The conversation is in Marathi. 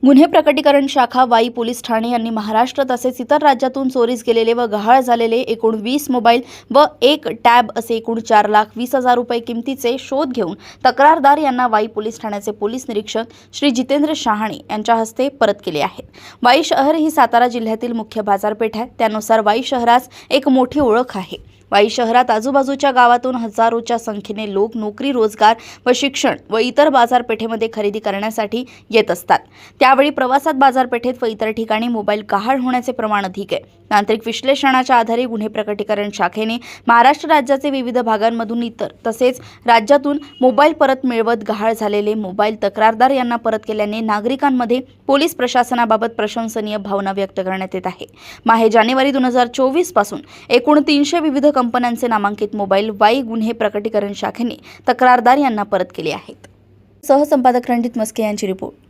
गुन्हे प्रकटीकरण शाखा वाई पोलीस ठाणे यांनी महाराष्ट्र तसेच इतर राज्यातून चोरीस गेलेले व गहाळ झालेले एकूण 20 मोबाईल व एक टॅब असे एकूण 4,20,000 रुपये किमतीचे शोध घेऊन तक्रारदार यांना वाई पोलीस ठाण्याचे पोलीस निरीक्षक श्री जितेंद्र शहाणे यांच्या हस्ते परत केले आहे। वाई शहर ही सातारा जिल्ह्यातील मुख्य बाजारपेठ आहे। त्यानुसार वाई शहरास एक मोठी ओळख आहे। वाई शहरात आजूबाजूच्या गावातून हजारोच्या संख्येने लोक नोकरी, रोजगार व शिक्षण व इतर बाजारपेठेमध्ये खरेदी करण्यासाठी येत असतात। त्यावेळी प्रवासात बाजारपेठेत व इतर ठिकाणी मोबाईल गहाळ होण्याचे प्रमाण अधिक आहे। तांत्रिक विश्लेषणाच्या आधारे गुन्हे प्रकटीकरण शाखेने महाराष्ट्र राज्याचे विविध भागांमधून इतर तसेच राज्यातून मोबाईल परत मिळवत गहाळ झालेले मोबाईल तक्रारदार यांना परत केल्याने नागरिकांमध्ये पोलीस प्रशासनाबाबत प्रशंसनीय भावना व्यक्त करण्यात येत आहे। माहे जानेवारी 2024 पासून एकूण 300 विविध कंपन्यांचे नामांकित मोबाईल वाई गुन्हे प्रकटीकरण शाखेने तक्रारदार यांना परत केले आहेत। सहसंपादक रणजित मस्के यांची रिपोर्ट।